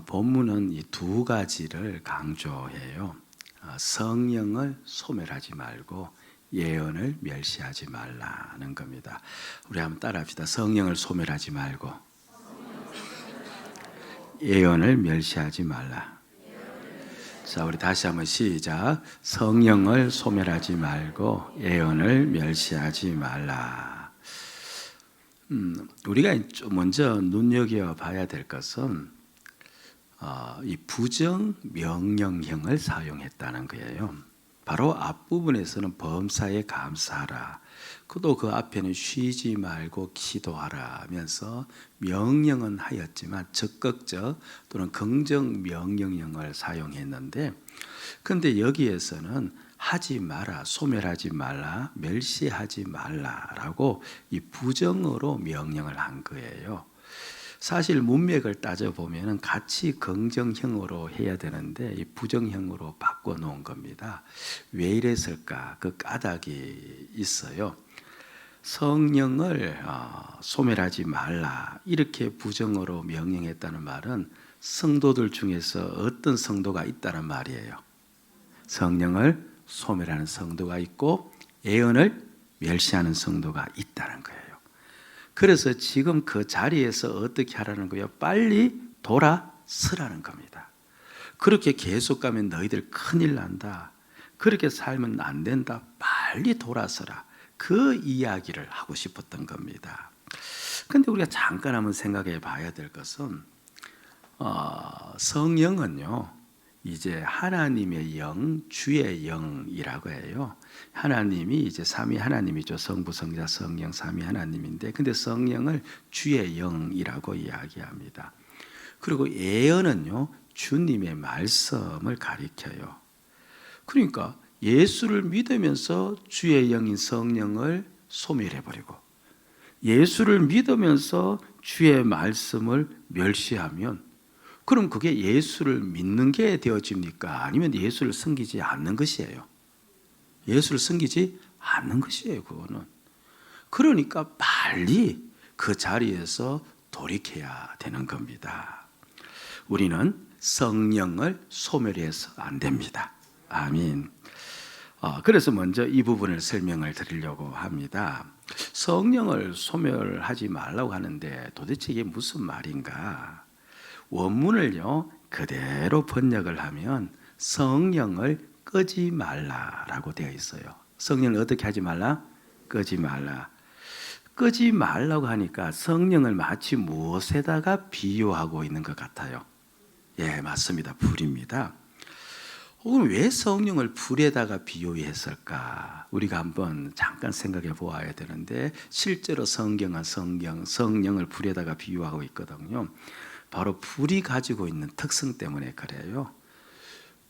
본문은 이 두 가지를 강조해요. 성령을 소멸하지 말고 예언을 멸시하지 말라는 겁니다. 우리 한번 따라합시다. 성령을 소멸하지 말고 예언을 멸시하지 말라. 자, 우리 다시 한번 시작. 성령을 소멸하지 말고 예언을 멸시하지 말라. 우리가 먼저 눈여겨봐야 될 것은 이 부정 명령형을 사용했다는 거예요. 바로 앞부분에서는 범사에 감사하라. 또 그 앞에는 쉬지 말고 기도하라 하면서 명령은 하였지만 적극적 또는 긍정 명령형을 사용했는데, 근데 여기에서는 하지 마라, 소멸하지 말라, 멸시하지 말라라고 이 부정으로 명령을 한 거예요. 사실 문맥을 따져보면 같이 긍정형으로 해야 되는데 이 부정형으로 바꿔놓은 겁니다. 왜 이랬을까? 그 까닭이 있어요. 성령을 소멸하지 말라 이렇게 부정으로 명령했다는 말은 성도들 중에서 어떤 성도가 있다는 말이에요. 성령을 소멸하는 성도가 있고 예언을 멸시하는 성도가 있다는 거예요. 그래서 지금 그 자리에서 어떻게 하라는 거예요? 빨리 돌아서라는 겁니다. 그렇게 계속 가면 너희들 큰일 난다. 그렇게 살면 안 된다. 빨리 돌아서라. 그 이야기를 하고 싶었던 겁니다. 그런데 우리가 잠깐 한번 생각해 봐야 될 것은 성령은요, 이제 하나님의 영, 주의 영이라고 해요. 하나님이 이제 삼위 하나님이죠. 성부, 성자, 성령 삼위 하나님인데, 근데 성령을 주의 영이라고 이야기합니다. 그리고 예언은요, 주님의 말씀을 가리켜요. 그러니까 예수를 믿으면서 주의 영인 성령을 소멸해버리고, 예수를 믿으면서 주의 말씀을 멸시하면, 그럼 그게 예수를 믿는 게 되어집니까? 아니면 예수를 섬기지 않는 것이에요? 예수를 섬기지 않는 것이에요, 그거는. 그러니까 빨리 그 자리에서 돌이켜야 되는 겁니다. 우리는 성령을 소멸해서 안 됩니다. 아멘. 그래서 먼저 이 부분을 설명을 드리려고 합니다. 성령을 소멸하지 말라고 하는데 도대체 이게 무슨 말인가? 원문을요 그대로 번역을 하면 성령을 끄지 말라라고 되어 있어요. 성령을 어떻게 하지 말라? 끄지 말라. 끄지 말라고 하니까 성령을 마치 무엇에다가 비유하고 있는 것 같아요? 예, 맞습니다. 불입니다. 그럼 왜 성령을 불에다가 비유했을까? 우리가 한번 잠깐 생각해 보아야 되는데, 실제로 성경은 성령을 불에다가 비유하고 있거든요. 바로 불이 가지고 있는 특성 때문에 그래요.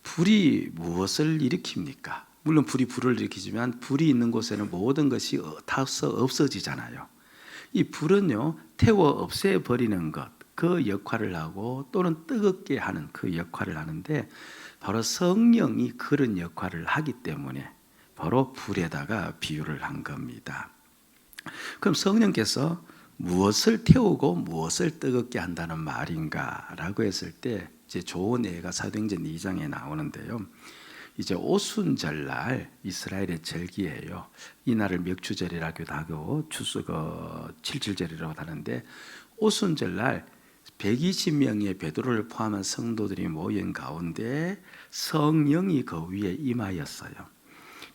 불이 무엇을 일으킵니까? 물론 불이 불을 일으키지만 불이 있는 곳에는 모든 것이 타서 없어지잖아요. 이 불은요, 태워 없애버리는 것, 그 역할을 하고 또는 뜨겁게 하는 그 역할을 하는데, 바로 성령이 그런 역할을 하기 때문에 바로 불에다가 비유를 한 겁니다. 그럼 성령께서 무엇을 태우고 무엇을 뜨겁게 한다는 말인가 라고 했을 때, 이제 좋은 예가 사도행전 2장에 나오는데요. 이제 오순절날 이스라엘의 절기예요. 이 날을 명추절이라고도 하고 추수거 칠칠절이라고 하는데, 오순절날 120명의 베드로를 포함한 성도들이 모인 가운데 성령이 그 위에 임하였어요.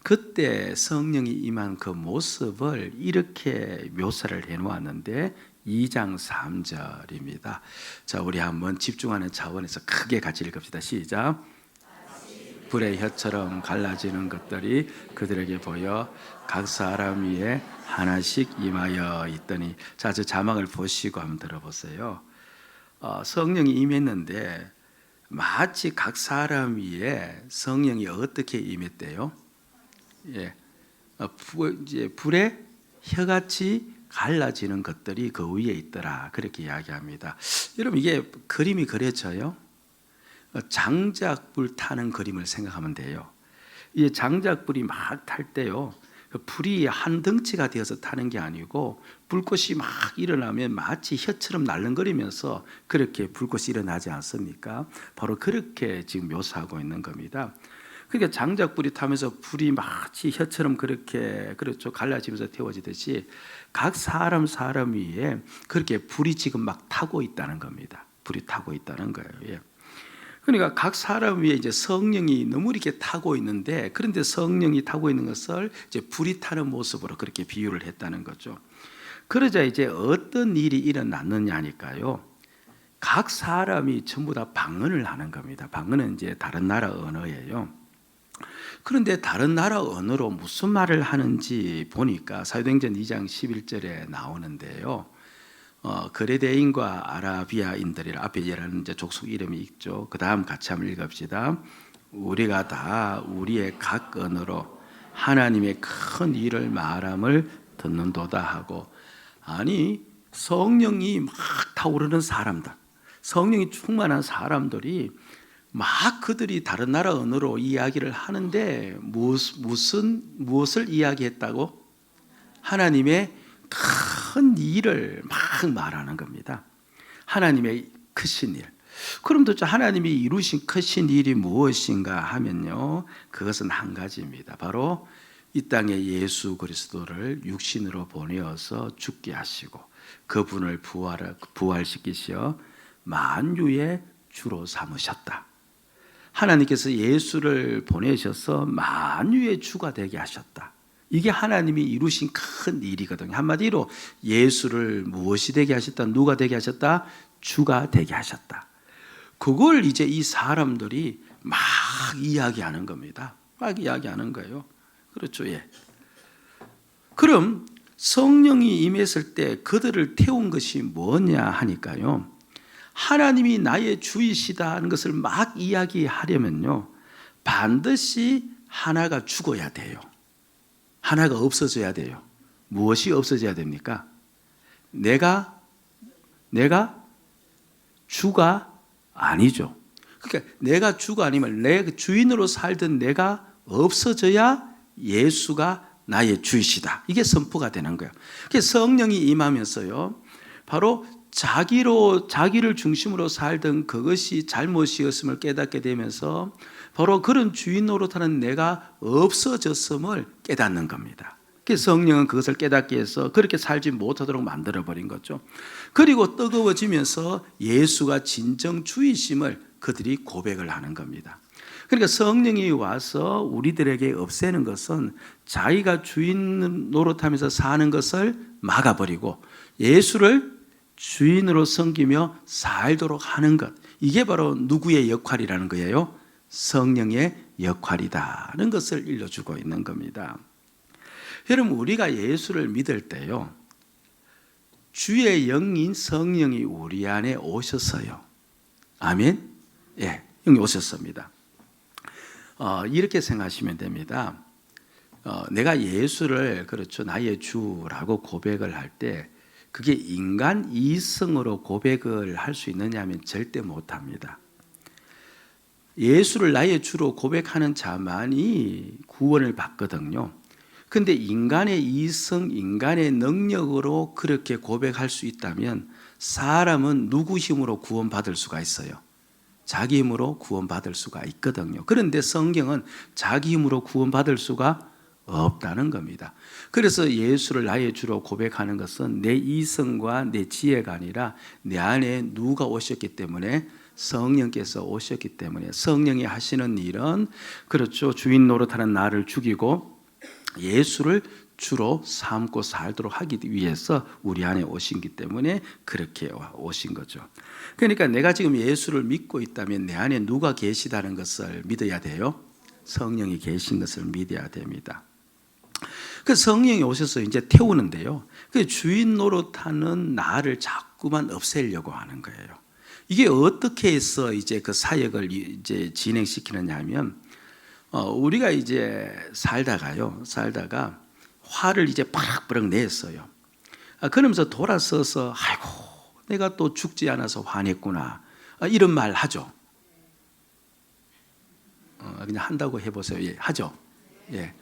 그때 성령이 임한 그 모습을 이렇게 묘사를 해놓았는데 2장 3절입니다. 자, 우리 한번 집중하는 차원에서 크게 같이 읽읍시다. 시작. 불의 혀처럼 갈라지는 것들이 그들에게 보여 각 사람 위에 하나씩 임하여 있더니, 자, 저 자막을 보시고 한번 들어보세요. 성령이 임했는데 마치 각 사람 위에 성령이 어떻게 임했대요? 예, 이제 불에 혀같이 갈라지는 것들이 그 위에 있더라, 그렇게 이야기합니다. 여러분, 이게 그림이 그려져요. 장작불 타는 그림을 생각하면 돼요. 이 장작불이 막 탈 때요, 불이 한 덩치가 되어서 타는 게 아니고 불꽃이 막 일어나면 마치 혀처럼 날름거리면서 그렇게 불꽃이 일어나지 않습니까? 바로 그렇게 지금 묘사하고 있는 겁니다. 그러니까 장작불이 타면서 불이 마치 혀처럼 그렇게 그렇죠 갈라지면서 태워지듯이 각 사람 위에 그렇게 불이 지금 막 타고 있다는 겁니다. 불이 타고 있다는 거예요. 예. 그러니까 각 사람 위에 이제 성령이 너무 이렇게 타고 있는데, 그런데 성령이 타고 있는 것을 이제 불이 타는 모습으로 그렇게 비유를 했다는 거죠. 그러자 이제 어떤 일이 일어났느냐니까요. 각 사람이 전부 다 방언을 하는 겁니다. 방언은 이제 다른 나라 언어예요. 그런데 다른 나라 언어로 무슨 말을 하는지 보니까 사도행전 2장 11절에 나오는데요. 그레데인과 아라비아인들이라 앞에 얘라는 이제 족속 이름이 있죠. 그 다음 같이 한번 읽읍시다. 우리가 다 우리의 각 언어로 하나님의 큰 일을 말함을 듣는도다 하고, 아니 성령이 막 타오르는 사람들, 성령이 충만한 사람들이 막 그들이 다른 나라 언어로 이야기를 하는데 무엇을 이야기했다고? 하나님의 큰 일을 막 말하는 겁니다. 하나님의 크신 일. 그럼 도대체 하나님이 이루신 크신 일이 무엇인가 하면요, 그것은 한 가지입니다. 바로 이 땅에 예수 그리스도를 육신으로 보내어서 죽게 하시고 그분을 부활시키시어 만유의 주로 삼으셨다. 하나님께서 예수를 보내셔서 만유의 주가 되게 하셨다. 이게 하나님이 이루신 큰 일이거든요. 한마디로 예수를 무엇이 되게 하셨다? 누가 되게 하셨다? 주가 되게 하셨다. 그걸 이제 이 사람들이 막 이야기하는 겁니다. 막 이야기하는 거예요. 그렇죠. 예. 그럼 성령이 임했을 때 그들을 태운 것이 뭐냐 하니까요, 하나님이 나의 주이시다 하는 것을 막 이야기하려면요, 반드시 하나가 죽어야 돼요. 하나가 없어져야 돼요. 무엇이 없어져야 됩니까? 내가 주가 아니죠. 그러니까 내가 주가 아니면 내 주인으로 살던 내가 없어져야 예수가 나의 주이시다. 이게 선포가 되는 거예요. 그래서 성령이 임하면서요, 바로 자기를 중심으로 살던 그것이 잘못이었음을 깨닫게 되면서 바로 그런 주인 노릇하는 내가 없어졌음을 깨닫는 겁니다. 그래서 성령은 그것을 깨닫게 해서 그렇게 살지 못하도록 만들어버린 거죠. 그리고 뜨거워지면서 예수가 진정 주이심을 그들이 고백을 하는 겁니다. 그러니까 성령이 와서 우리들에게 없애는 것은 자기가 주인 노릇하면서 사는 것을 막아버리고 예수를 주인으로 섬기며 살도록 하는 것, 이게 바로 누구의 역할이라는 거예요? 성령의 역할이다는 것을 일러주고 있는 겁니다. 여러분, 우리가 예수를 믿을 때요, 주의 영인 성령이 우리 안에 오셨어요. 아멘? 예, 여기 오셨습니다. 이렇게 생각하시면 됩니다. 내가 예수를 그렇죠 나의 주라고 고백을 할 때 그게 인간 이성으로 고백을 할 수 있느냐 하면 절대 못합니다. 예수를 나의 주로 고백하는 자만이 구원을 받거든요. 그런데 인간의 이성, 인간의 능력으로 그렇게 고백할 수 있다면 사람은 누구 힘으로 구원받을 수가 있어요? 자기 힘으로 구원받을 수가 있거든요. 그런데 성경은 자기 힘으로 구원받을 수가 없다는 겁니다. 그래서 예수를 나의 주로 고백하는 것은 내 이성과 내 지혜가 아니라 내 안에 누가 오셨기 때문에, 성령께서 오셨기 때문에, 성령이 하시는 일은 그렇죠 주인 노릇하는 나를 죽이고 예수를 주로 삼고 살도록 하기 위해서 우리 안에 오신기 때문에 그렇게 오신 거죠. 그러니까 내가 지금 예수를 믿고 있다면 내 안에 누가 계시다는 것을 믿어야 돼요. 성령이 계신 것을 믿어야 됩니다. 그 성령이 오셔서 이제 태우는데요, 그 주인 노릇하는 나를 자꾸만 없애려고 하는 거예요. 이게 어떻게 해서 이제 그 사역을 이제 진행시키느냐 하면, 우리가 이제 살다가 화를 이제 팍팍 냈어요. 그러면서 돌아서서 아이고 내가 또 죽지 않아서 화냈구나, 이런 말 하죠. 그냥 한다고 해보세요. 예, 하죠. 예.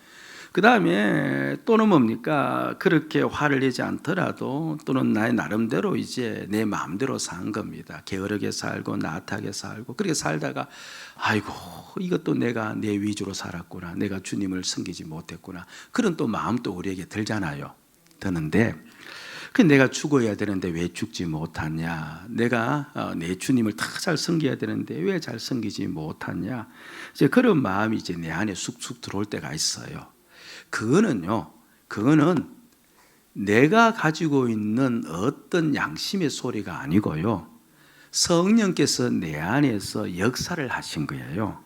그 다음에 또는 뭡니까? 그렇게 화를 내지 않더라도 또는 나의 나름대로 이제 내 마음대로 산 겁니다. 게으르게 살고 나태하게 살고 그렇게 살다가 아이고 이것도 내가 내 위주로 살았구나. 내가 주님을 섬기지 못했구나. 그런 또 마음도 우리에게 들잖아요. 드는데 내가 죽어야 되는데 왜 죽지 못하냐? 내가 내 주님을 다 잘 섬겨야 되는데 왜 잘 섬기지 못하냐? 이제 그런 마음이 이제 내 안에 쑥쑥 들어올 때가 있어요. 그거는 내가 가지고 있는 어떤 양심의 소리가 아니고요. 성령께서 내 안에서 역사를 하신 거예요.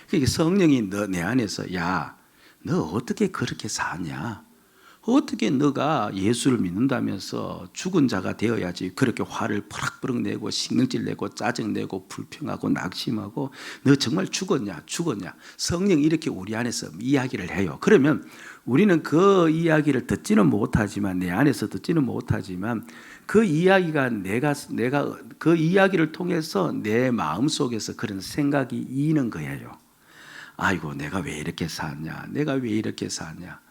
그러니까 성령이 내 안에서 야, 너 어떻게 그렇게 사냐? 어떻게 너가 예수를 믿는다면서 죽은 자가 되어야지 그렇게 화를 퍼럭퍼럭 내고 신경질 내고 짜증내고 불평하고 낙심하고 너 정말 죽었냐? 성령이 이렇게 우리 안에서 이야기를 해요. 그러면 우리는 그 이야기를 듣지는 못하지만 내 안에서 듣지는 못하지만 그 이야기가 내가 그 이야기를 통해서 내 마음속에서 그런 생각이 이는 거예요. 아이고 내가 왜 이렇게 사냐? 내가 왜 이렇게 사냐?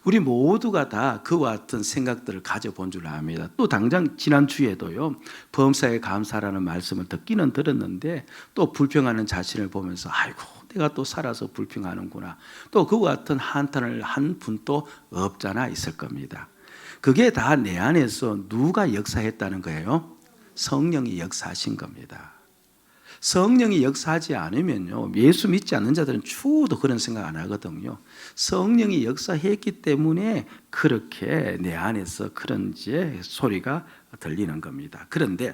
우리 모두가 다 그와 같은 생각들을 가져본 줄 압니다. 또 당장 지난주에도요. 범사에 감사라는 말씀을 듣기는 들었는데 또 불평하는 자신을 보면서 아이고 내가 또 살아서 불평하는구나. 또 그와 같은 한탄을 한 분도 없잖아 있을 겁니다. 그게 다 내 안에서 누가 역사했다는 거예요? 성령이 역사하신 겁니다. 성령이 역사하지 않으면요, 예수 믿지 않는 자들은 추워도 그런 생각 안 하거든요. 성령이 역사했기 때문에 그렇게 내 안에서 그런 이제 소리가 들리는 겁니다. 그런데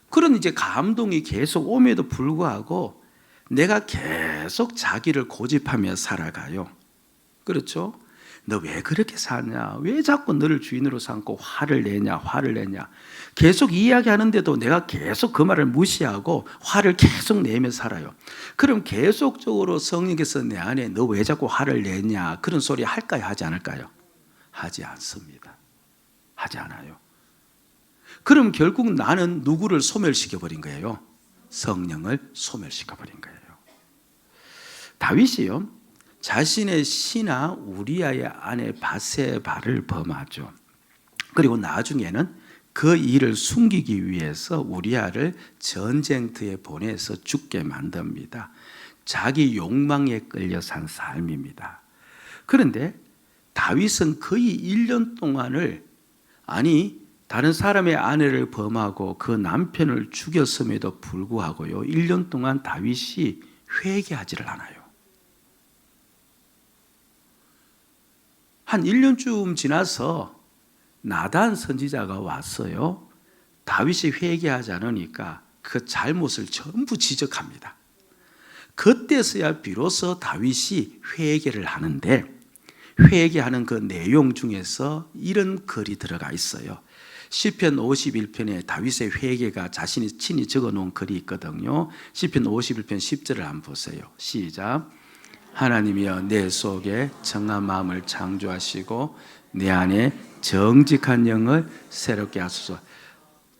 그런 이제 감동이 계속 옴에도 불구하고 내가 계속 자기를 고집하며 살아가요. 그렇죠? 너 왜 그렇게 사냐? 왜 자꾸 너를 주인으로 삼고 화를 내냐? 계속 이야기하는데도 내가 계속 그 말을 무시하고 화를 계속 내며 살아요. 그럼 계속적으로 성령께서 내 안에 너 왜 자꾸 화를 내냐? 그런 소리 할까요? 하지 않을까요? 하지 않습니다. 하지 않아요. 그럼 결국 나는 누구를 소멸시켜버린 거예요? 성령을 소멸시켜버린 거예요. 다윗이요. 자신의 신하 우리아의 아내 바세바를 범하죠. 그리고 나중에는 그 일을 숨기기 위해서 우리아를 전쟁터에 보내서 죽게 만듭니다. 자기 욕망에 끌려 산 삶입니다. 그런데 다윗은 거의 1년 동안을 다른 사람의 아내를 범하고 그 남편을 죽였음에도 불구하고요. 1년 동안 다윗이 회개하지를 않아요. 한 1년쯤 지나서 나단 선지자가 왔어요. 다윗이 회개하지 않으니까 그 잘못을 전부 지적합니다. 그때서야 비로소 다윗이 회개를 하는데 회개하는 그 내용 중에서 이런 글이 들어가 있어요. 시편 51편에 다윗의 회개가 자신이 친히 적어놓은 글이 있거든요. 시편 51편 10절을 한번 보세요. 시작. 하나님이여 내 속에 정한 마음을 창조하시고 내 안에 정직한 영을 새롭게 하소서.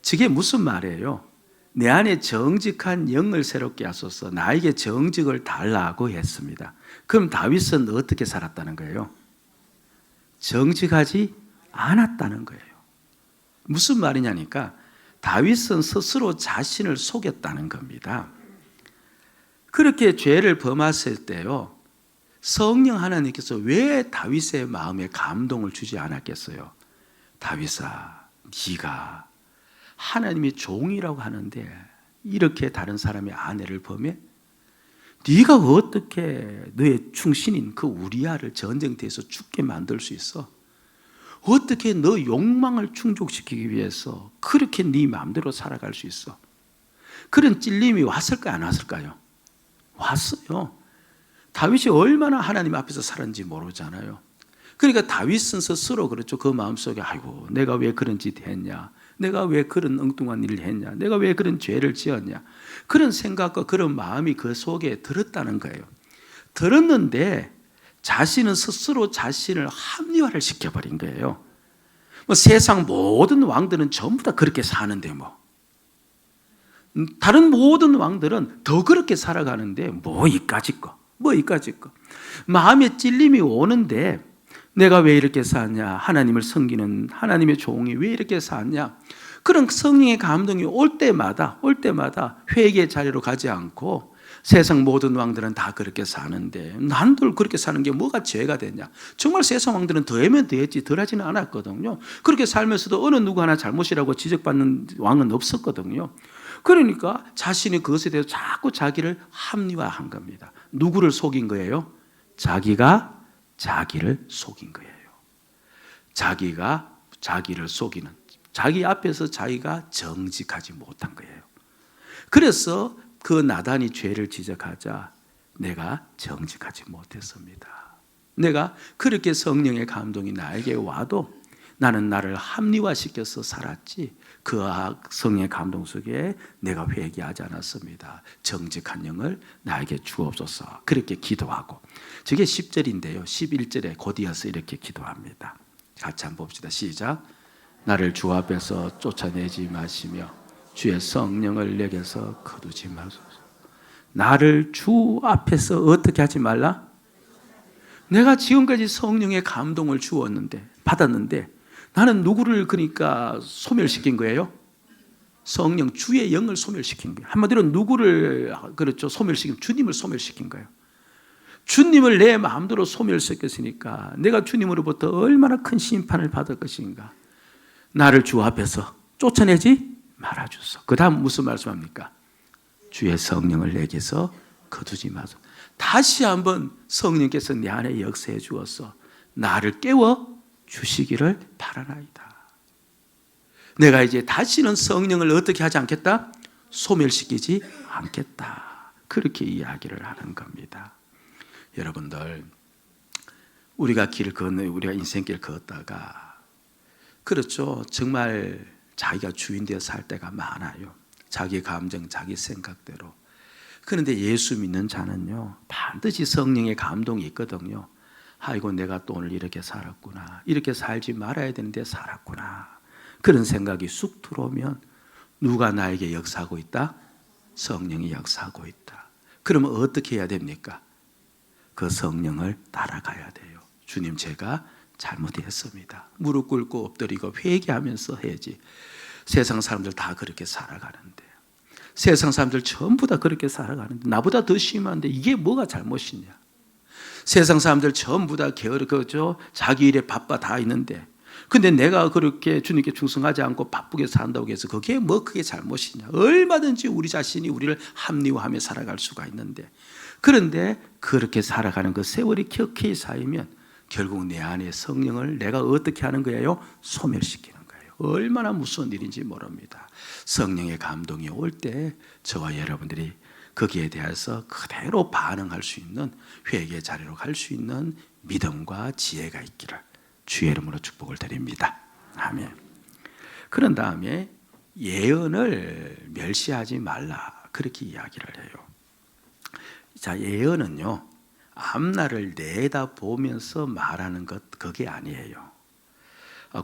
저게 무슨 말이에요? 내 안에 정직한 영을 새롭게 하소서. 나에게 정직을 달라고 했습니다. 그럼 다윗은 어떻게 살았다는 거예요? 정직하지 않았다는 거예요. 무슨 말이냐니까 다윗은 스스로 자신을 속였다는 겁니다. 그렇게 죄를 범했을 때요, 성령 하나님께서 왜 다윗의 마음에 감동을 주지 않았겠어요? 다윗아, 네가 하나님의 종이라고 하는데 이렇게 다른 사람의 아내를 범해? 네가 어떻게 너의 충신인 그 우리아를 전쟁터에서 죽게 만들 수 있어? 어떻게 너 욕망을 충족시키기 위해서 그렇게 네 마음대로 살아갈 수 있어? 그런 찔림이 왔을까요? 안 왔을까요? 왔어요. 다윗이 얼마나 하나님 앞에서 살았는지 모르잖아요. 그러니까 다윗은 스스로 그렇죠. 그 마음속에 아이고 내가 왜 그런 짓 했냐? 내가 왜 그런 엉뚱한 일을 했냐? 내가 왜 그런 죄를 지었냐? 그런 생각과 그런 마음이 그 속에 들었다는 거예요. 들었는데 자신은 스스로 자신을 합리화를 시켜버린 거예요. 세상 모든 왕들은 전부 다 그렇게 사는데 다른 모든 왕들은 더 그렇게 살아가는데 이까짓 거. 뭐 이까짓 거. 마음에 찔림이 오는데 내가 왜 이렇게 사냐? 하나님을 섬기는 하나님의 종이 왜 이렇게 사냐? 그런 성령의 감동이 올 때마다 회개의 자리로 가지 않고 세상 모든 왕들은 다 그렇게 사는데 난들 그렇게 사는 게 뭐가 죄가 되냐? 정말 세상 왕들은 더하면 더했지 덜하지는 않았거든요. 그렇게 살면서도 어느 누구 하나 잘못이라고 지적받는 왕은 없었거든요. 그러니까 자신이 그것에 대해서 자꾸 자기를 합리화한 겁니다. 누구를 속인 거예요? 자기가 자기를 속인 거예요. 자기가 자기를 속이는, 자기 앞에서 자기가 정직하지 못한 거예요. 그래서 그 나단이 죄를 지적하자 내가 정직하지 못했습니다. 내가 그렇게 성령의 감동이 나에게 와도 나는 나를 합리화시켜서 살았지 그 성령의 감동 속에 내가 회개하지 않았습니다. 정직한 영을 나에게 주옵소서. 그렇게 기도하고, 저게 10절인데요 11절에 곧 이어서 이렇게 기도합니다. 같이 한번 봅시다. 시작. 나를 주 앞에서 쫓아내지 마시며 주의 성령을 내게서 거두지 마소서. 나를 주 앞에서 어떻게 하지 말라? 내가 지금까지 성령의 감동을 받았는데 나는 누구를 그러니까 소멸시킨 거예요? 성령, 주의 영을 소멸시킨 거예요. 한마디로 누구를 그렇죠? 소멸시킨, 주님을 소멸시킨 거예요. 주님을 내 마음대로 소멸시켰으니까 내가 주님으로부터 얼마나 큰 심판을 받을 것인가. 나를 주 앞에서 쫓아내지 말아주소. 그 다음 무슨 말씀합니까? 주의 성령을 내게서 거두지 마소서. 다시 한번 성령께서 내 안에 역사해 주어서 나를 깨워 주시기를 바라나이다. 내가 이제 다시는 성령을 어떻게 하지 않겠다? 소멸시키지 않겠다. 그렇게 이야기를 하는 겁니다. 여러분들, 우리가 우리가 인생길 걷다가 그렇죠. 정말 자기가 주인 되어 살 때가 많아요. 자기 감정, 자기 생각대로. 그런데 예수 믿는 자는요, 반드시 성령의 감동이 있거든요. 아이고, 내가 또 오늘 이렇게 살았구나. 이렇게 살지 말아야 되는데 살았구나. 그런 생각이 쑥 들어오면 누가 나에게 역사하고 있다? 성령이 역사하고 있다. 그러면 어떻게 해야 됩니까? 그 성령을 따라가야 돼요. 주님, 제가 잘못했습니다. 무릎 꿇고 엎드리고 회개하면서 해야지. 세상 사람들 다 그렇게 살아가는데, 세상 사람들 전부 다 그렇게 살아가는데 나보다 더 심한데 이게 뭐가 잘못이냐? 세상 사람들 전부 다 게으르죠. 자기 일에 바빠 다 있는데, 근데 내가 그렇게 주님께 충성하지 않고 바쁘게 산다고 해서 그게 뭐 그게 잘못이냐? 얼마든지 우리 자신이 우리를 합리화하며 살아갈 수가 있는데, 그런데 그렇게 살아가는 그 세월이 켜켜이 쌓이면 결국 내 안에 성령을 내가 어떻게 하는 거예요? 소멸시키는 거예요. 얼마나 무서운 일인지 모릅니다. 성령의 감동이 올 때 저와 여러분들이 거기에 대해서 그대로 반응할 수 있는 회개의 자리로 갈 수 있는 믿음과 지혜가 있기를 주의 이름으로 축복을 드립니다. 아멘. 그런 다음에 예언을 멸시하지 말라, 그렇게 이야기를 해요. 자, 예언은요, 앞날을 내다보면서 말하는 것, 그게 아니에요.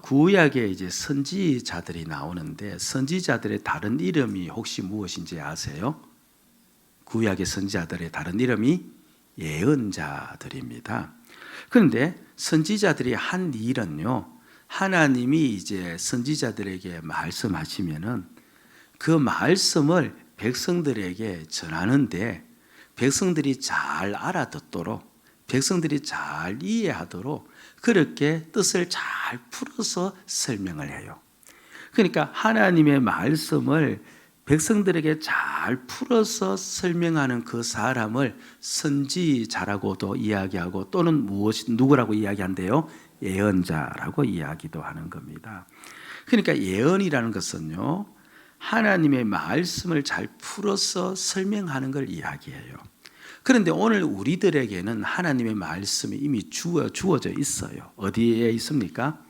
구약에 이제 선지자들이 나오는데 선지자들의 다른 이름이 혹시 무엇인지 아세요? 구약의 선지자들의 다른 이름이 예언자들입니다. 그런데 선지자들이 한 일은요, 하나님이 이제 선지자들에게 말씀하시면은 그 말씀을 백성들에게 전하는데 백성들이 잘 알아듣도록, 백성들이 잘 이해하도록 그렇게 뜻을 잘 풀어서 설명을 해요. 그러니까 하나님의 말씀을 백성들에게 잘 풀어서 설명하는 그 사람을 선지자라고도 이야기하고, 또는 누구라고 이야기한대요? 예언자라고 이야기도 하는 겁니다. 그러니까 예언이라는 것은요, 하나님의 말씀을 잘 풀어서 설명하는 걸 이야기해요. 그런데 오늘 우리들에게는 하나님의 말씀이 이미 주어져 있어요. 어디에 있습니까?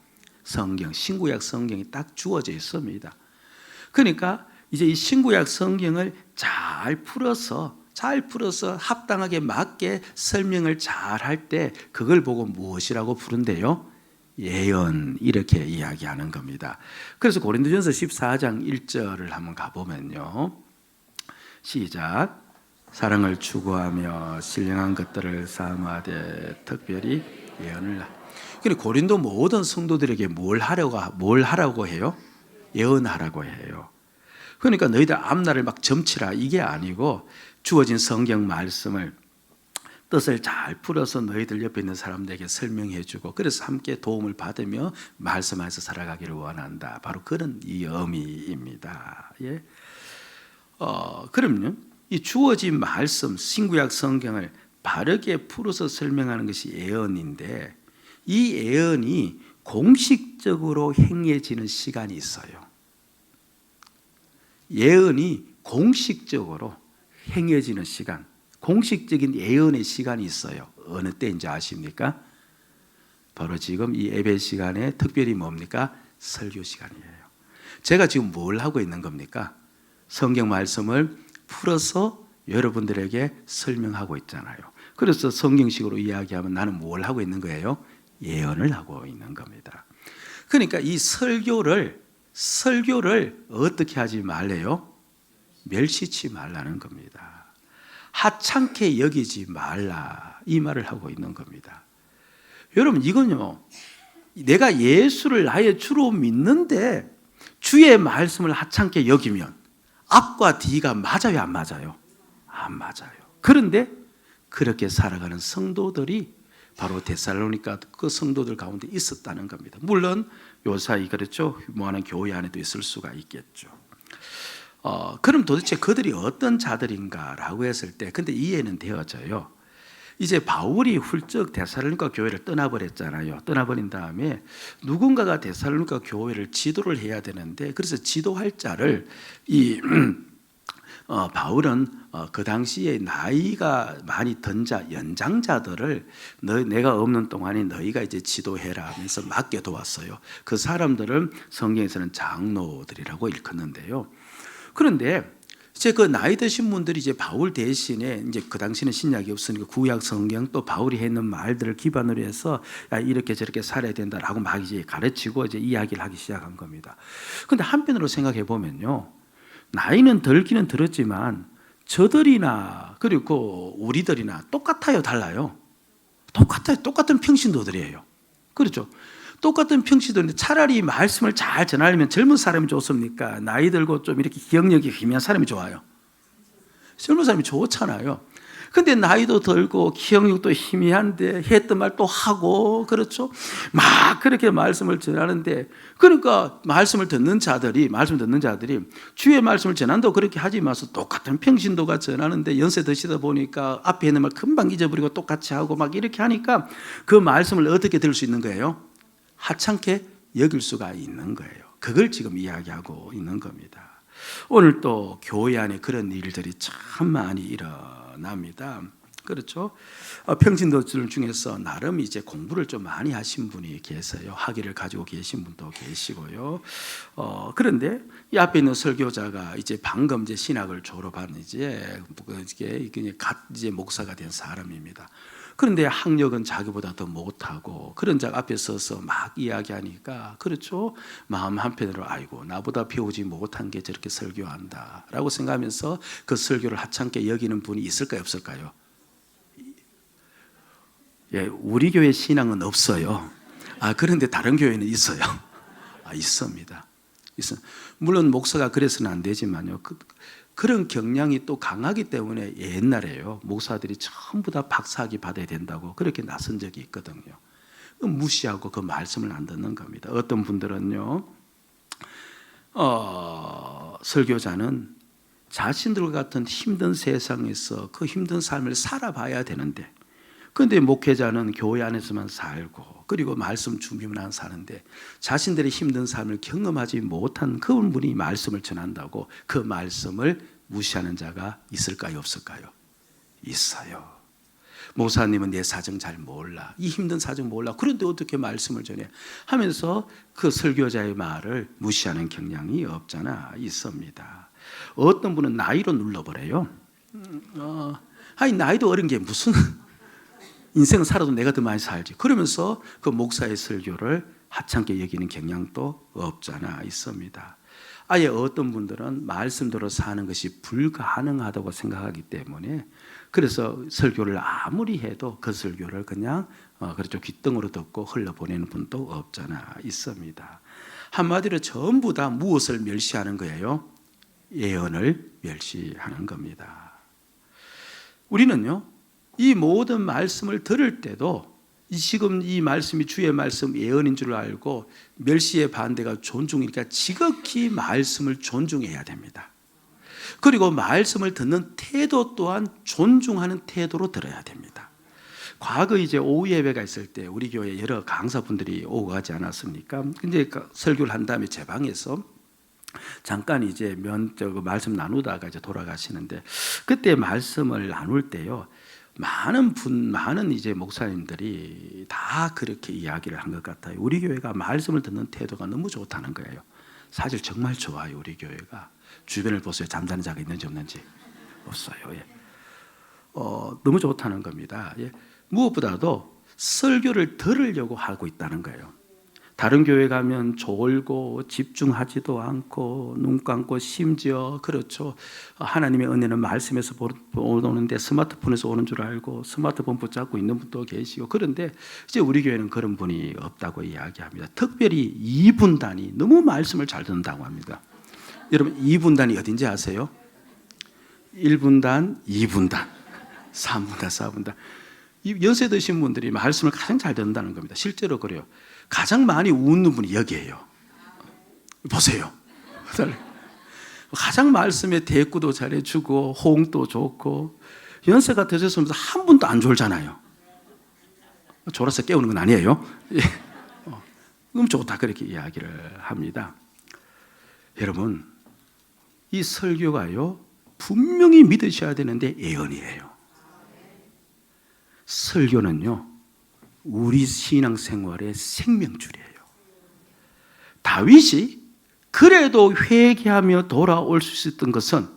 성경, 신구약 성경이 딱 주어져 있습니다. 그러니까 이제 이 신구약 성경을 잘 풀어서 합당하게 맞게 설명을 잘 할 때 그걸 보고 무엇이라고 부른대요? 예언, 이렇게 이야기하는 겁니다. 그래서 고린도전서 14장 1절을 한번 가보면요, 시작. 사랑을 추구하며 신령한 것들을 사모하되 특별히 예언을. 그런데 고린도 모든 성도들에게 뭘 하라고 해요? 예언하라고 해요. 그러니까 너희들 앞날을 막 점치라 이게 아니고 주어진 성경 말씀을 뜻을 잘 풀어서 너희들 옆에 있는 사람들에게 설명해 주고 그래서 함께 도움을 받으며 말씀하면서 살아가기를 원한다. 바로 그런 이 의미입니다. 예. 그럼요. 이 주어진 말씀, 신구약 성경을 바르게 풀어서 설명하는 것이 예언인데 이 예언이 공식적으로 행해지는 시간이 있어요. 예언이 공식적으로 행해지는 시간, 공식적인 예언의 시간이 있어요. 어느 때인지 아십니까? 바로 지금 이 예배 시간에 특별히 뭡니까? 설교 시간이에요. 제가 지금 뭘 하고 있는 겁니까? 성경 말씀을 풀어서 여러분들에게 설명하고 있잖아요. 그래서 성경식으로 이야기하면 나는 뭘 하고 있는 거예요? 예언을 하고 있는 겁니다. 그러니까 이 설교를 어떻게 하지 말래요? 멸시치 말라는 겁니다. 하찮게 여기지 말라 이 말을 하고 있는 겁니다. 여러분 이건요, 내가 예수를 나의 주로 믿는데 주의 말씀을 하찮게 여기면 앞과 뒤가 맞아요, 안 맞아요? 안 맞아요. 그런데 그렇게 살아가는 성도들이 바로 데살로니가 그 성도들 가운데 있었다는 겁니다. 물론 요사이 그렇죠, 뭐하는 교회 안에도 있을 수가 있겠죠. 그럼 도대체 그들이 어떤 자들인가라고 했을 때, 근데 이해는 되어져요. 이제 바울이 훌쩍 데살로니가 교회를 떠나버렸잖아요. 떠나버린 다음에 누군가가 데살로니가 교회를 지도를 해야 되는데, 그래서 지도할 자를 바울은 그 당시에 나이가 많이 든 자, 연장자들을 내가 없는 동안에 너희가 이제 지도해라 하면서 맡겨두었어요. 그 사람들은 성경에서는 장로들이라고 일컫는데요. 그런데 이제 그 나이 드신 분들이 이제 바울 대신에 이제 그 당시는 신약이 없으니까 구약 성경 또 바울이 했는 말들을 기반으로 해서 야, 이렇게 저렇게 살아야 된다라고 막 이제 가르치고 이제 이야기를 하기 시작한 겁니다. 그런데 한편으로 생각해 보면요, 나이는 들기는 들었지만 저들이나 그리고 우리들이나 똑같아요, 달라요? 똑같아요. 똑같은 평신도들이에요. 그렇죠? 똑같은 평신도인데 차라리 말씀을 잘 전하려면 젊은 사람이 좋습니까? 나이 들고 좀 이렇게 기억력이 희미한 사람이 좋아요? 젊은 사람이 좋잖아요. 근데 나이도 들고 기억력도 희미한데 했던 말 또 하고 그렇죠? 막 그렇게 말씀을 전하는데, 그러니까 말씀 듣는 자들이 주의 말씀을 전한다고 그렇게 하지 마서 똑같은 평신도가 전하는데 연세 드시다 보니까 앞에 있는 말 금방 잊어버리고 똑같이 하고 막 이렇게 하니까 그 말씀을 어떻게 들을 수 있는 거예요? 하찮게 여길 수가 있는 거예요. 그걸 지금 이야기하고 있는 겁니다. 오늘 또 교회 안에 그런 일들이 참 많이 일어납니다. 그렇죠? 평신도들 중에서 나름 이제 공부를 좀 많이 하신 분이 계세요. 학위를 가지고 계신 분도 계시고요. 그런데 이 앞에 있는 설교자가 이제 방금 이제 신학을 졸업한 이제 목사가 된 사람입니다. 그런데 학력은 자기보다 더 못하고 그런 자 앞에 서서 막 이야기하니까 그렇죠, 마음 한편으로 아이고 나보다 배우지 못한 게 저렇게 설교한다 라고 생각하면서 그 설교를 하찮게 여기는 분이 있을까요, 없을까요? 예, 우리 교회 신앙은 없어요. 그런데 다른 교회는 있어요. 있습니다. 물론 목사가 그래서는 안 되지만요, 그런 경향이 또 강하기 때문에 옛날에요, 목사들이 전부 다 박사학위 받아야 된다고 그렇게 나선 적이 있거든요. 무시하고 그 말씀을 안 듣는 겁니다. 어떤 분들은요, 설교자는 자신들과 같은 힘든 세상에서 그 힘든 삶을 살아봐야 되는데, 그런데 목회자는 교회 안에서만 살고 그리고 말씀 준비만 사는데 자신들의 힘든 삶을 경험하지 못한 그분이 말씀을 전한다고 그 말씀을 무시하는 자가 있을까요, 없을까요? 있어요. 목사님은 내 사정 잘 몰라, 이 힘든 사정 몰라, 그런데 어떻게 말씀을 전해 하면서 그 설교자의 말을 무시하는 경향이 없잖아 있습니다. 어떤 분은 나이로 눌러버려요. 나이도 어린 게 무슨 인생을 살아도 내가 더 많이 살지 그러면서 그 목사의 설교를 하찮게 여기는 경향도 없잖아 있습니다. 아예 어떤 분들은 말씀대로 사는 것이 불가능하다고 생각하기 때문에 그래서 설교를 아무리 해도 그 설교를 그냥 그렇죠 귓등으로 듣고 흘려보내는 분도 없잖아 있습니다. 한마디로 전부 다 무엇을 멸시하는 거예요? 예언을 멸시하는 겁니다. 우리는요 이 모든 말씀을 들을 때도 지금 이 말씀이 주의 말씀 예언인 줄 알고 멸시의 반대가 존중이니까 지극히 말씀을 존중해야 됩니다. 그리고 말씀을 듣는 태도 또한 존중하는 태도로 들어야 됩니다. 과거 이제 오후 예배가 있을 때 우리 교회 여러 강사분들이 오고 가지 않았습니까? 근데 설교를 한 다음에 제 방에서 잠깐 이제 말씀 나누다가 이제 돌아가시는데 그때 말씀을 나눌 때요. 많은 이제 목사님들이 다 그렇게 이야기를 한 것 같아요. 우리 교회가 말씀을 듣는 태도가 너무 좋다는 거예요. 사실 정말 좋아요. 우리 교회가 주변을 보세요. 잠자는 자가 있는지 없는지 없어요. 예. 너무 좋다는 겁니다. 예. 무엇보다도 설교를 들으려고 하고 있다는 거예요. 다른 교회 가면 졸고 집중하지도 않고 눈 감고 심지어 그렇죠. 하나님의 은혜는 말씀에서 오는데 스마트폰에서 오는 줄 알고 스마트폰 붙잡고 있는 분도 계시고 그런데 이제 우리 교회는 그런 분이 없다고 이야기합니다. 특별히 2분단이 너무 말씀을 잘 듣는다고 합니다. 여러분 2분단이 어딘지 아세요? 1분단, 2분단, 3분단, 4분단. 연세 드신 분들이 말씀을 가장 잘 듣는다는 겁니다. 실제로 그래요. 가장 많이 웃는 분이 여기에요. 보세요. 가장 말씀에 대꾸도 잘해주고 호응도 좋고 연세가 드셨으면서 한 분도 안 졸잖아요. 졸아서 깨우는 건 아니에요. 너무 좋다 그렇게 이야기를 합니다. 여러분 이 설교가요 분명히 믿으셔야 되는데 예언이에요. 설교는요 우리 신앙생활의 생명줄이에요. 다윗이 그래도 회개하며 돌아올 수 있었던 것은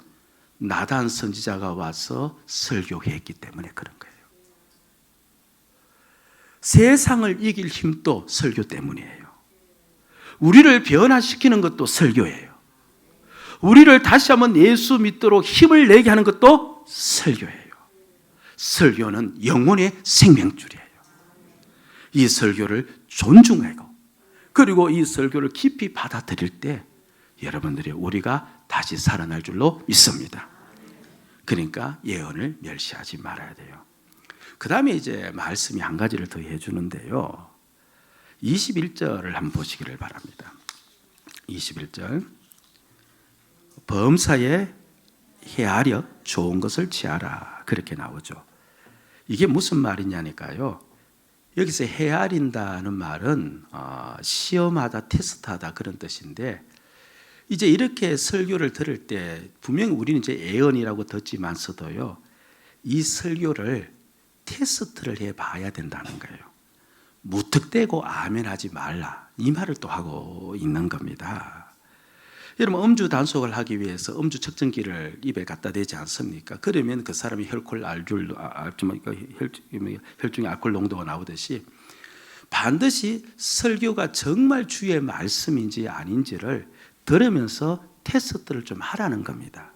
나단 선지자가 와서 설교했기 때문에 그런 거예요. 세상을 이길 힘도 설교 때문이에요. 우리를 변화시키는 것도 설교예요. 우리를 다시 한번 예수 믿도록 힘을 내게 하는 것도 설교예요. 설교는 영혼의 생명줄이에요. 이 설교를 존중하고 그리고 이 설교를 깊이 받아들일 때 여러분들이 우리가 다시 살아날 줄로 믿습니다. 그러니까 예언을 멸시하지 말아야 돼요. 그 다음에 이제 말씀이 한 가지를 더 해주는데요. 21절을 한번 보시기를 바랍니다. 21절 범사에 헤아려 좋은 것을 취하라 그렇게 나오죠. 이게 무슨 말이냐니까요. 여기서 헤아린다는 말은 시험하다, 테스트하다 그런 뜻인데 이제 이렇게 설교를 들을 때 분명히 우리는 이제 예언이라고 듣지만서도요 이 설교를 테스트를 해봐야 된다는 거예요. 무턱대고 아멘하지 말라 이 말을 또 하고 있는 겁니다. 여러분 음주 단속을 하기 위해서 음주 측정기를 입에 갖다 대지 않습니까? 그러면 그 사람이 혈중에 알코올 농도가 나오듯이 반드시 설교가 정말 주의 말씀인지 아닌지를 들으면서 테스트를 좀 하라는 겁니다.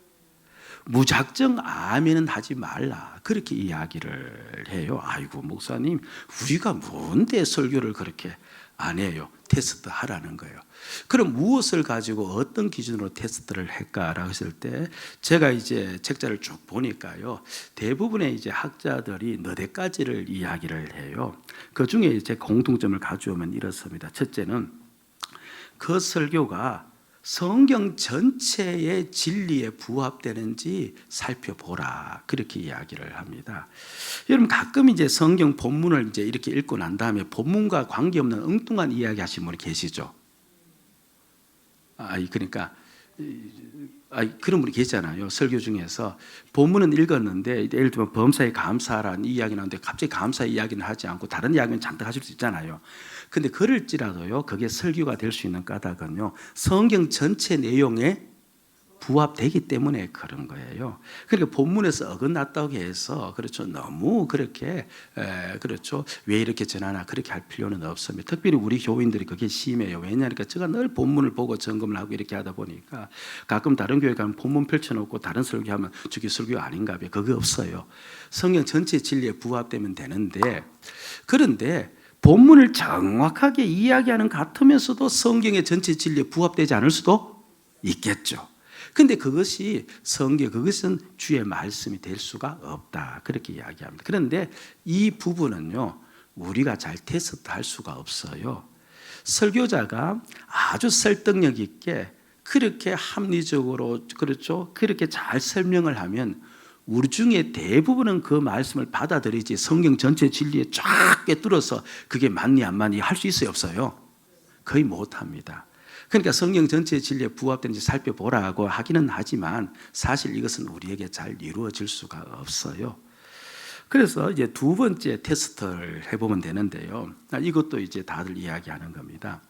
무작정 아멘은 하지 말라 그렇게 이야기를 해요. 아이고 목사님 우리가 뭔데 설교를 그렇게 안 해요. 테스트 하라는 거예요. 그럼 무엇을 가지고 어떤 기준으로 테스트를 할까라고 했을 때 제가 이제 책자를 쭉 보니까요 대부분의 이제 학자들이 너댓 가지를 이야기를 해요. 그 중에 이제 공통점을 가져오면 이렇습니다. 첫째는 그 설교가 성경 전체의 진리에 부합되는지 살펴보라 그렇게 이야기를 합니다. 여러분 가끔 이제 성경 본문을 이제 이렇게 읽고 난 다음에 본문과 관계없는 엉뚱한 이야기 하시는 분이 계시죠. 그러니까 그런 분이 계시잖아요. 설교 중에서 본문은 읽었는데 예를 들면 범사에 감사라는 이야기 나오는데 갑자기 감사 이야기는 하지 않고 다른 이야기는 잔뜩 하실 수 있잖아요. 근데 그럴지라도요 그게 설교가 될 수 있는 까닭은요 성경 전체 내용에 부합되기 때문에 그런 거예요. 그러니까 본문에서 어긋났다고 해서 그렇죠. 너무 그렇게 그렇죠. 왜 이렇게 전하나 그렇게 할 필요는 없습니다. 특별히 우리 교인들이 그게 심해요. 왜냐하니까 제가 늘 본문을 보고 점검을 하고 이렇게 하다 보니까 가끔 다른 교회 가면 본문 펼쳐놓고 다른 설교하면 저게 설교 아닌가 봐요. 그게 없어요. 성경 전체 진리에 부합되면 되는데 그런데 본문을 정확하게 이야기하는 것 같으면서도 성경의 전체 진리에 부합되지 않을 수도 있겠죠. 근데 그것이 그것은 주의 말씀이 될 수가 없다. 그렇게 이야기합니다. 그런데 이 부분은요, 우리가 잘 테스트할 수가 없어요. 설교자가 아주 설득력 있게 그렇게 합리적으로 그렇죠. 그렇게 잘 설명을 하면 우리 중에 대부분은 그 말씀을 받아들이지 성경 전체 진리에 쫙 꿰뚫어서 그게 맞니 안 맞니 할 수 있어요 없어요? 거의 못합니다. 그러니까 성경 전체 진리에 부합되는지 살펴보라고 하기는 하지만 사실 이것은 우리에게 잘 이루어질 수가 없어요. 그래서 이제 두 번째 테스트를 해보면 되는데요. 이것도 이제 다들 이야기하는 겁니다.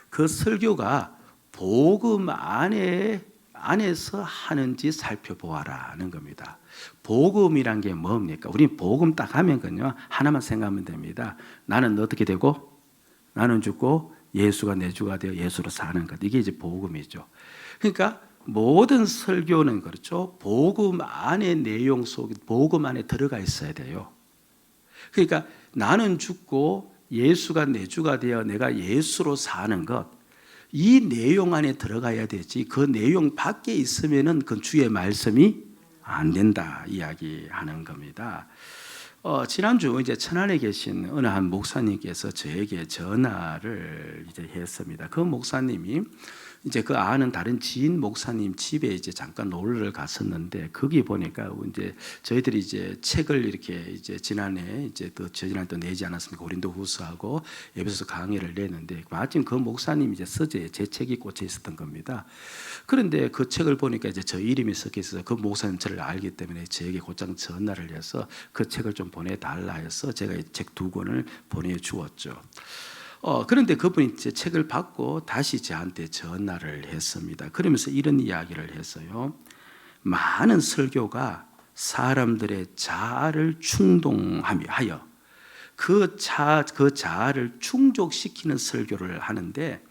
그 설교가 복음 안에서 하는지 살펴보아라는 겁니다. 복음이란 게 뭡니까? 우리 복음 딱 하면요 하나만 생각하면 됩니다. 나는 어떻게 되고 나는 죽고 예수가 내 주가 되어 예수로 사는 것. 이게 이제 복음이죠. 그러니까 모든 설교는 그렇죠. 복음 안의 내용 속에 복음 안에 들어가 있어야 돼요. 그러니까 나는 죽고 예수가 내 주가 되어 내가 예수로 사는 것. 이 내용 안에 들어가야 되지 그 내용 밖에 있으면은 그 주의 말씀이 안 된다 이야기하는 겁니다. 지난주 이제 천안에 계신 어느 한 목사님께서 저에게 전화를 이제 했습니다. 그 목사님이 이제 그 아는 다른 지인 목사님 집에 이제 잠깐 놀러를 갔었는데 거기 보니까 이제 저희들이 이제 책을 이렇게 이제 지난해 이제 또 지난해 또 내지 않았습니까? 고린도후서하고 에베소서 강의를 냈는데 마침 그 목사님 이제 서재에 제 책이 꽂혀 있었던 겁니다. 그런데 그 책을 보니까 이제 저 이름이 섞여 있어서 그 목사님 저를 알기 때문에 저에게 곧장 전화를 해서 그 책을 좀 보내달라 해서 제가 이 책 두 권을 보내주었죠. 그런데 그분이 제 책을 받고 다시 저한테 전화를 했습니다. 그러면서 이런 이야기를 했어요. 많은 설교가 사람들의 자아를 충동하여 그 자아를 충족시키는 설교를 하는데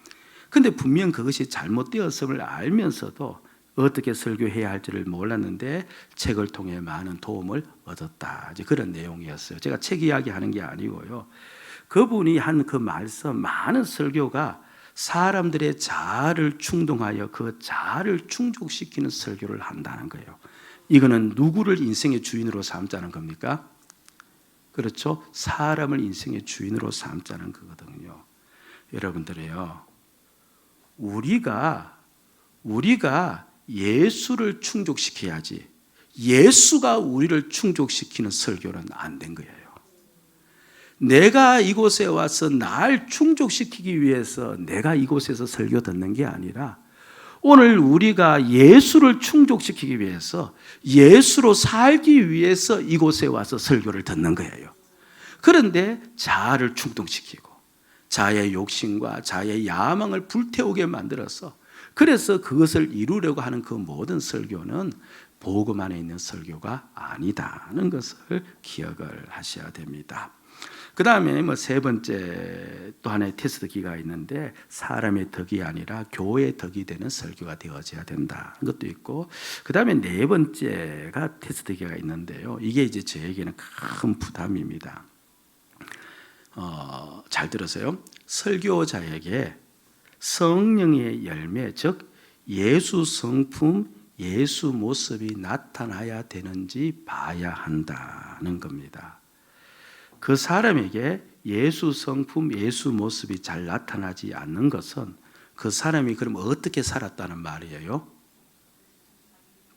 근데 분명 그것이 잘못되었음을 알면서도 어떻게 설교해야 할지를 몰랐는데 책을 통해 많은 도움을 얻었다. 이제 그런 내용이었어요. 제가 책 이야기하는 게 아니고요. 그분이 한 그 말씀 많은 설교가 사람들의 자아를 충동하여 그 자아를 충족시키는 설교를 한다는 거예요. 이거는 누구를 인생의 주인으로 삼자는 겁니까? 그렇죠? 사람을 인생의 주인으로 삼자는 거거든요. 여러분들이요. 우리가 예수를 충족시켜야지 예수가 우리를 충족시키는 설교는 안 된 거예요. 내가 이곳에 와서 날 충족시키기 위해서 내가 이곳에서 설교 듣는 게 아니라 오늘 우리가 예수를 충족시키기 위해서 예수로 살기 위해서 이곳에 와서 설교를 듣는 거예요. 그런데 자아를 충동시키고 자아의 욕심과 자아의 야망을 불태우게 만들어서 그래서 그것을 이루려고 하는 그 모든 설교는 복음 안에 있는 설교가 아니다는 것을 기억을 하셔야 됩니다. 그 다음에 세 번째 또 하나의 테스트기가 있는데 사람의 덕이 아니라 교회의 덕이 되는 설교가 되어져야 된다는 것도 있고 그 다음에 네 번째가 테스트기가 있는데요. 이게 이제 저에게는 큰 부담입니다. 잘 들으세요. 설교자에게 성령의 열매 즉 예수 성품 예수 모습이 나타나야 되는지 봐야 한다는 겁니다. 그 사람에게 예수 성품, 예수 모습이 잘 나타나지 않는 것은 그 사람이 그럼 어떻게 살았다는 말이에요?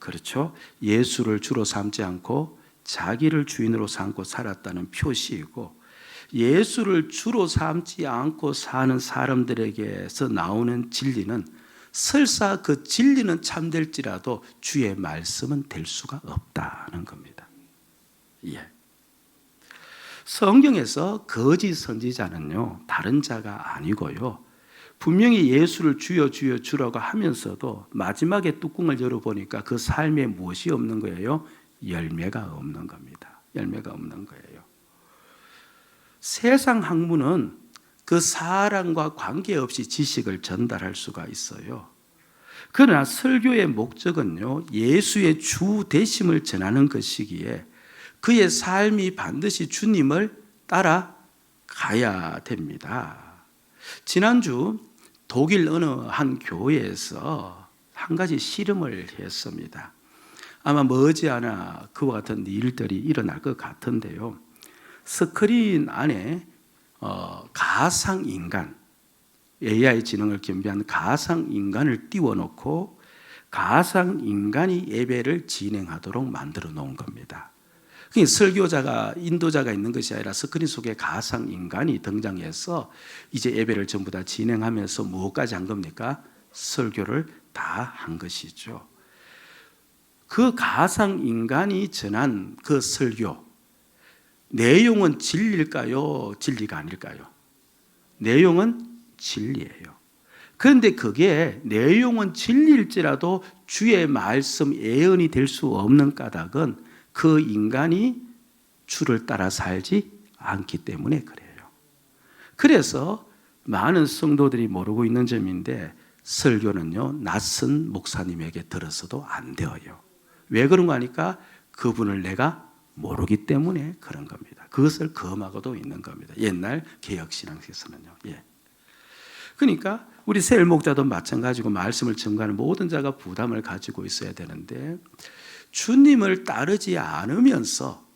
그렇죠? 예수를 주로 삼지 않고 자기를 주인으로 삼고 살았다는 표시이고 예수를 주로 삼지 않고 사는 사람들에게서 나오는 진리는 설사 그 진리는 참될지라도 주의 말씀은 될 수가 없다는 겁니다. 예. 성경에서 거짓 선지자는요 다른 자가 아니고요 분명히 예수를 주여 주여 주라고 하면서도 마지막에 뚜껑을 열어보니까 그 삶에 무엇이 없는 거예요? 열매가 없는 겁니다. 열매가 없는 거예요. 세상 학문은 그 사람과 관계없이 지식을 전달할 수가 있어요. 그러나 설교의 목적은요, 예수의 주 되심을 전하는 것이기에 그의 삶이 반드시 주님을 따라가야 됩니다. 지난주 독일 어느 한 교회에서 한 가지 실험을 했습니다. 아마 머지않아 그와 같은 일들이 일어날 것 같은데요. 스크린 안에 가상인간, AI 지능을 겸비한 가상인간을 띄워놓고 가상인간이 예배를 진행하도록 만들어 놓은 겁니다. 그러니까 설교자가, 인도자가 있는 것이 아니라 스크린 속에 가상인간이 등장해서 이제 예배를 전부 다 진행하면서 무엇까지 한 겁니까? 설교를 다 한 것이죠. 그 가상인간이 전한 그 설교, 내용은 진리일까요? 진리가 아닐까요? 내용은 진리예요. 그런데 그게 내용은 진리일지라도 주의 말씀 예언이 될 수 없는 까닭은 그 인간이 주를 따라 살지 않기 때문에 그래요. 그래서 많은 성도들이 모르고 있는 점인데 설교는요, 낯선 목사님에게 들어서도 안 되어요. 왜 그런 거 아니까? 그분을 내가 모르기 때문에 그런 겁니다. 그것을 금하고도 있는 겁니다. 옛날 개혁신앙에서는요. 예. 그러니까 우리 새 목자도 마찬가지고 말씀을 전가하는 모든 자가 부담을 가지고 있어야 되는데 주님을 따르지 않으면서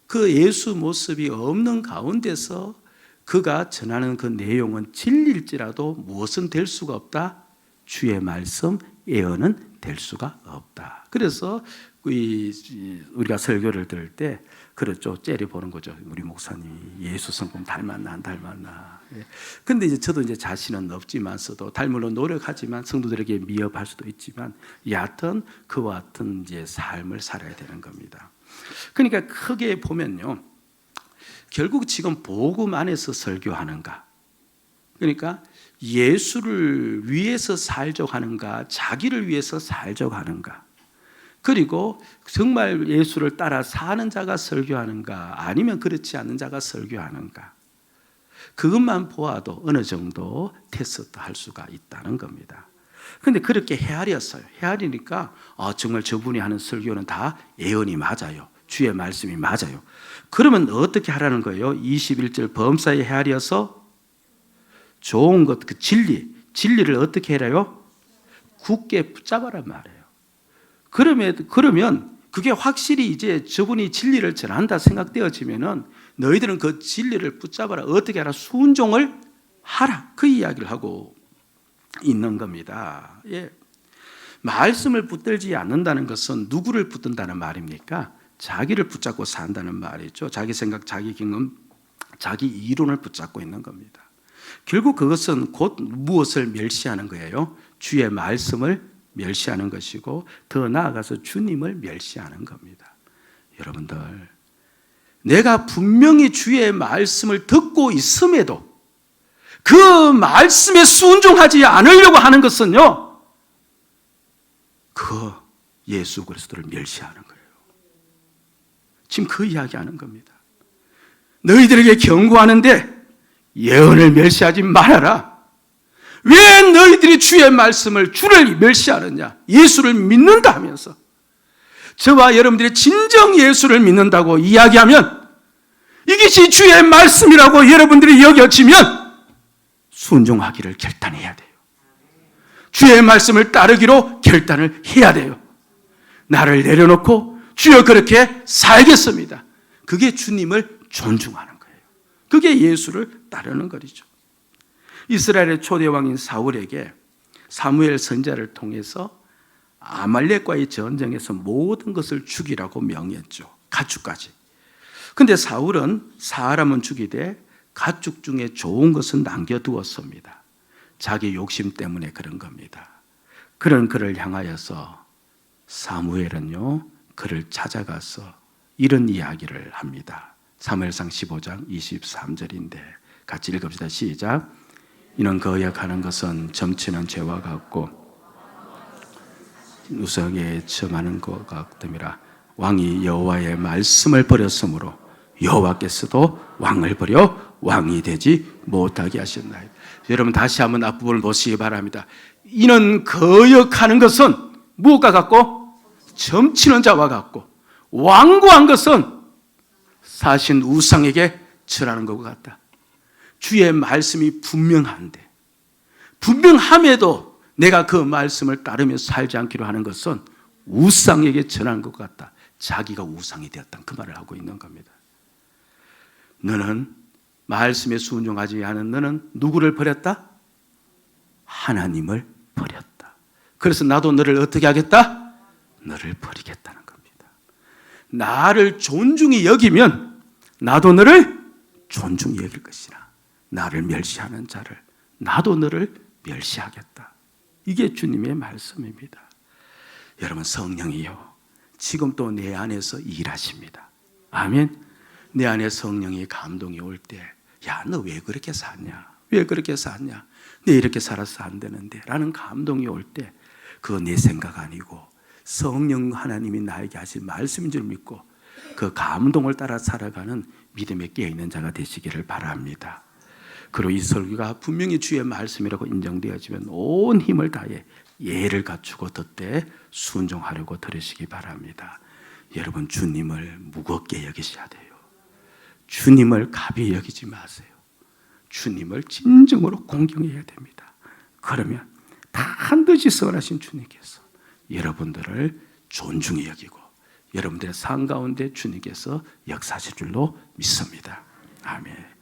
그 예수 모습이 없는 가운데서 그가 전하는 그 내용은 진리일지라도 무엇은 될 수가 없다? 주의 말씀, 예언은 될 수가 없다. 그래서 우리가 설교를 들을 때 그렇죠. 째려보는 거죠. 우리 목사님이 예수 성품 닮았나 안 닮았나. 근데 이제 저도 이제 자신은 없지만서도 닮으려 노력하지만 성도들에게 미흡할 수도 있지만 여하튼 그와 같은 이제 삶을 살아야 되는 겁니다. 그러니까 크게 보면요. 결국 지금 복음 안에서 설교하는가? 그러니까 예수를 위해서 살자고 하는가? 자기를 위해서 살자고 하는가? 그리고 정말 예수를 따라 사는 자가 설교하는가? 아니면 그렇지 않는 자가 설교하는가? 그것만 보아도 어느 정도 테스트할 수가 있다는 겁니다. 그런데 그렇게 헤아렸어요. 헤아리니까 정말 저분이 하는 설교는 다 예언이 맞아요. 주의 말씀이 맞아요. 그러면 어떻게 하라는 거예요? 21절 범사에 헤아려서 좋은 것, 그 진리를 어떻게 해라요? 굳게 붙잡아란 말이에요. 그러면 그게 확실히 이제 저분이 진리를 전한다 생각되어지면은 너희들은 그 진리를 붙잡아라. 어떻게 하라? 순종을 하라. 그 이야기를 하고 있는 겁니다. 예. 말씀을 붙들지 않는다는 것은 누구를 붙든다는 말입니까? 자기를 붙잡고 산다는 말이죠. 자기 생각, 자기 경험, 자기 이론을 붙잡고 있는 겁니다. 결국 그것은 곧 무엇을 멸시하는 거예요? 주의 말씀을 멸시하는 것이고 더 나아가서 주님을 멸시하는 겁니다. 여러분들, 내가 분명히 주의 말씀을 듣고 있음에도 그 말씀에 순종하지 않으려고 하는 것은요, 그 예수 그리스도를 멸시하는 거예요. 지금 그 이야기하는 겁니다. 너희들에게 경고하는데 예언을 멸시하지 말아라. 왜 너희들이 주의 말씀을, 주를 멸시하느냐? 예수를 믿는다 하면서 저와 여러분들이 진정 예수를 믿는다고 이야기하면 이것이 주의 말씀이라고 여러분들이 여겨지면 순종하기를 결단해야 돼요. 주의 말씀을 따르기로 결단을 해야 돼요. 나를 내려놓고 주여 그렇게 살겠습니다. 그게 주님을 존중하는 거예요. 그게 예수를 따르는 거죠. 이스라엘의 초대왕인 사울에게 사무엘 선지자를 통해서 아말렉과의 전쟁에서 모든 것을 죽이라고 명했죠. 가축까지. 그런데 사울은 사람은 죽이되 가축 중에 좋은 것은 남겨두었습니다. 자기 욕심 때문에 그런 겁니다. 그런 그를 향하여서 사무엘은요, 그를 찾아가서 이런 이야기를 합니다. 사무엘상 15장 23절인데 같이 읽읍시다. 시작. 이는 거역하는 것은 점치는 죄와 같고 우상에 점하는 것 같음이라. 왕이 여호와의 말씀을 버렸으므로 여호와께서도 왕을 버려 왕이 되지 못하게 하셨나이다. 여러분 다시 한번 앞부분을 보시기 바랍니다. 이는 거역하는 것은 무엇과 같고 점치는 자와 같고 완고한 것은 사신 우상에게 절하는 것과 같다. 주의 말씀이 분명한데 분명함에도 내가 그 말씀을 따르며 살지 않기로 하는 것은 우상에게 절하는 것 같다. 자기가 우상이 되었다. 그 말을 하고 있는 겁니다. 너는 말씀에 순종하지 않은 너는 누구를 버렸다? 하나님을 버렸다. 그래서 나도 너를 어떻게 하겠다? 너를 버리겠다는 겁니다. 나를 존중히 여기면 나도 너를 존중히 여길 것이라. 나를 멸시하는 자를 나도 너를 멸시하겠다. 이게 주님의 말씀입니다. 여러분 성령이요 지금 또 내 안에서 일하십니다. 아멘. 내 안에 성령의 감동이 올 때 야, 너 왜 그렇게 사냐? 왜 그렇게 사냐? 내 이렇게 살아서 안 되는데 라는 감동이 올 때 그거 내 생각 아니고 성령 하나님이 나에게 하신 말씀인 줄 믿고 그 감동을 따라 살아가는 믿음에 깨어있는 자가 되시기를 바랍니다. 그리고 이 설교가 분명히 주의 말씀이라고 인정되어지면 온 힘을 다해 예를 갖추고 듣되 순종하려고 들으시기 바랍니다. 여러분 주님을 무겁게 여기셔야 돼요. 주님을 가벼이 여기지 마세요. 주님을 진정으로 공경해야 됩니다. 그러면 반드시 선하신 주님께서 여러분들을 존중히 여기고 여러분들의 삶 가운데 주님께서 역사하실 줄로 믿습니다. 아멘.